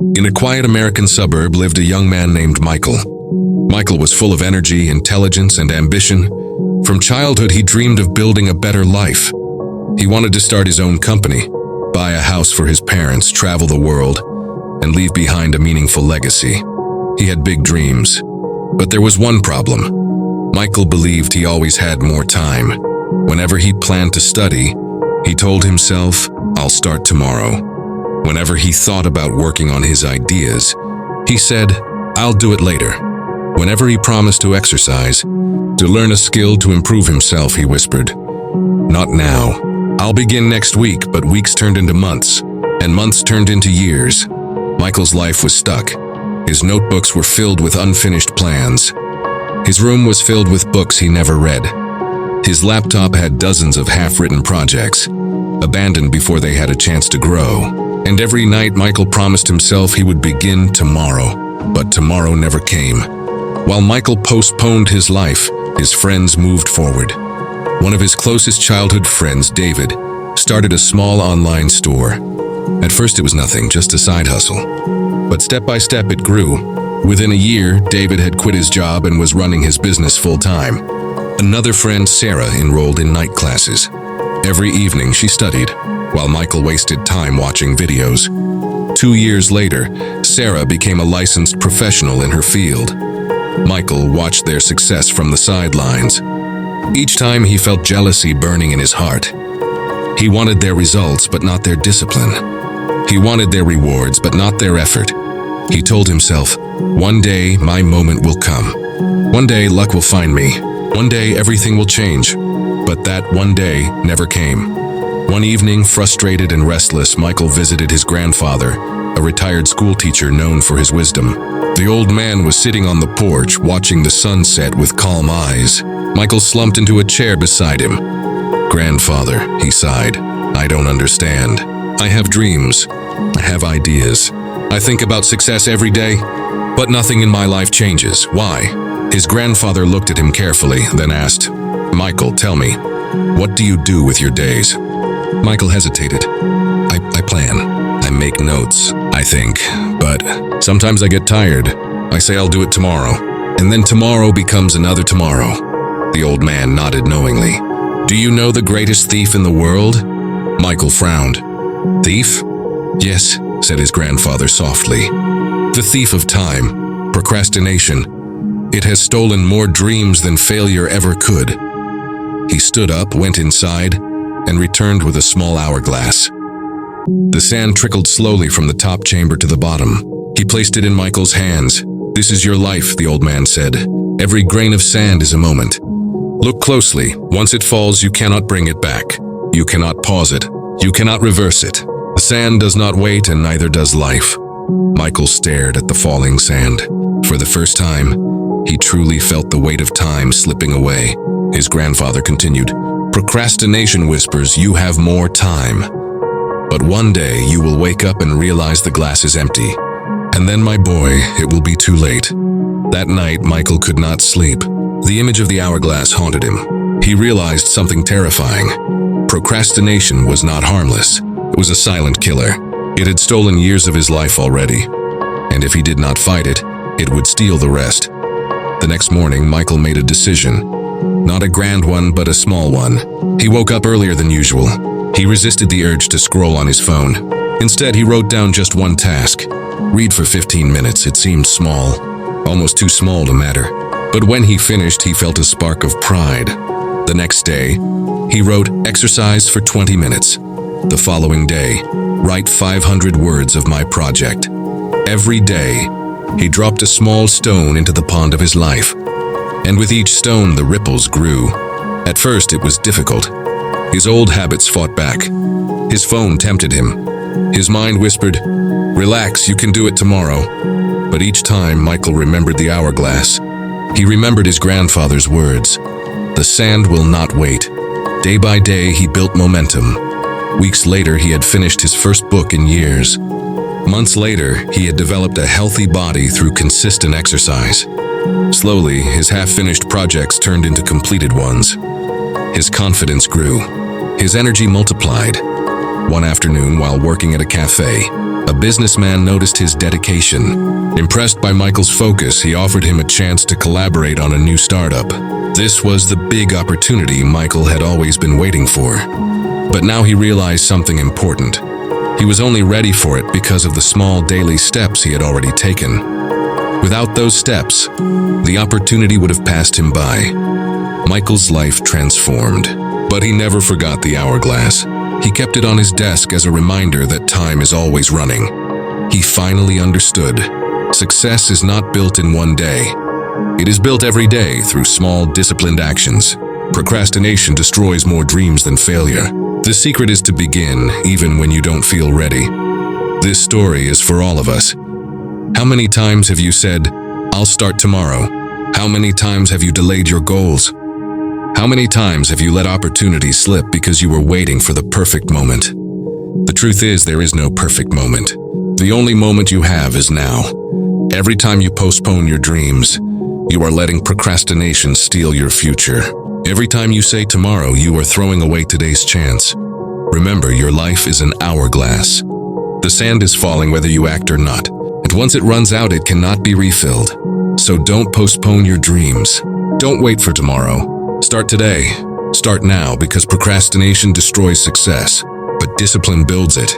In a quiet American suburb lived a young man named Michael. Michael was full of energy, intelligence, and ambition. From childhood, he dreamed of building a better life. He wanted to start his own company, buy a house for his parents, travel the world, and leave behind a meaningful legacy. He had big dreams. But there was one problem. Michael believed he always had more time. Whenever he planned to study, he told himself, "I'll start tomorrow." Whenever he thought about working on his ideas, he said, "I'll do it later." Whenever he promised to exercise, to learn a skill to improve himself, he whispered, "Not now. I'll begin next week," but weeks turned into months, and months turned into years. Michael's life was stuck. His notebooks were filled with unfinished plans. His room was filled with books he never read. His laptop had dozens of half-written projects, abandoned before they had a chance to grow. And every night Michael promised himself he would begin tomorrow, but tomorrow never came. While Michael postponed his life, his friends moved forward. One of his closest childhood friends, David, started a small online store. At first it was nothing, just a side hustle. But step by step it grew. Within a year, David had quit his job and was running his business full-time. Another friend, Sarah, enrolled in night classes. Every evening she studied, while Michael wasted time watching videos. 2 years later, Sarah became a licensed professional in her field. Michael watched their success from the sidelines. Each time he felt jealousy burning in his heart. He wanted their results, but not their discipline. He wanted their rewards, but not their effort. He told himself, "One day my moment will come. One day luck will find me. One day everything will change." But that one day never came. One evening, frustrated and restless, Michael visited his grandfather, a retired schoolteacher known for his wisdom. The old man was sitting on the porch, watching the sunset with calm eyes. Michael slumped into a chair beside him. "Grandfather," he sighed, "I don't understand. I have dreams. I have ideas. I think about success every day, but nothing in my life changes. Why?" His grandfather looked at him carefully, then asked, "Michael, tell me, what do you do with your days?" Michael hesitated. I plan. I make notes, I think. But sometimes I get tired. I say I'll do it tomorrow. And then tomorrow becomes another tomorrow." The old man nodded knowingly. "Do you know the greatest thief in the world?" Michael frowned. "Thief?" "Yes," said his grandfather softly. "The thief of time. Procrastination. It has stolen more dreams than failure ever could." He stood up, went inside, and returned with a small hourglass. The sand trickled slowly from the top chamber to the bottom. He placed it in Michael's hands. "This is your life," the old man said. "Every grain of sand is a moment. Look closely. Once it falls, you cannot bring it back. You cannot pause it. You cannot reverse it. The sand does not wait, and neither does life." Michael stared at the falling sand. For the first time, he truly felt the weight of time slipping away. His grandfather continued, "Procrastination whispers you have more time. But one day you will wake up and realize the glass is empty. And then, my boy, it will be too late." That night, Michael could not sleep. The image of the hourglass haunted him. He realized something terrifying. Procrastination was not harmless. It was a silent killer. It had stolen years of his life already. And if he did not fight it, it would steal the rest. The next morning, Michael made a decision. Not a grand one, but a small one. He woke up earlier than usual. He resisted the urge to scroll on his phone. Instead, he wrote down just one task. Read for 15 minutes. It seemed small, almost too small to matter. But when he finished, he felt a spark of pride. The next day, he wrote, "Exercise for 20 minutes. The following day, write 500 words of my project." Every day, he dropped a small stone into the pond of his life. And with each stone, the ripples grew. At first, it was difficult. His old habits fought back. His phone tempted him. His mind whispered, "Relax, you can do it tomorrow." But each time, Michael remembered the hourglass. He remembered his grandfather's words. The sand will not wait. Day by day, he built momentum. Weeks later, he had finished his first book in years. Months later, he had developed a healthy body through consistent exercise. Slowly, his half-finished projects turned into completed ones. His confidence grew. His energy multiplied. One afternoon, while working at a cafe, A businessman noticed his dedication. Impressed by Michael's focus, he offered him a chance to collaborate on a new startup. This was the big opportunity Michael had always been waiting for. But now he realized something important. He was only ready for it because of the small daily steps he had already taken. Without those steps, the opportunity would have passed him by. Michael's life transformed, but he never forgot the hourglass. He kept it on his desk as a reminder that time is always running. He finally understood. Success is not built in one day. It is built every day through small, disciplined actions. Procrastination destroys more dreams than failure. The secret is to begin, even when you don't feel ready. This story is for all of us. How many times have you said, "I'll start tomorrow"? How many times have you delayed your goals? How many times have you let opportunities slip because you were waiting for the perfect moment? The truth is, there is no perfect moment. The only moment you have is now. Every time you postpone your dreams, you are letting procrastination steal your future. Every time you say tomorrow, you are throwing away today's chance. Remember, your life is an hourglass. The sand is falling whether you act or not, and once it runs out, it cannot be refilled. So don't postpone your dreams. Don't wait for tomorrow. Start today. Start now, because procrastination destroys success, but discipline builds it.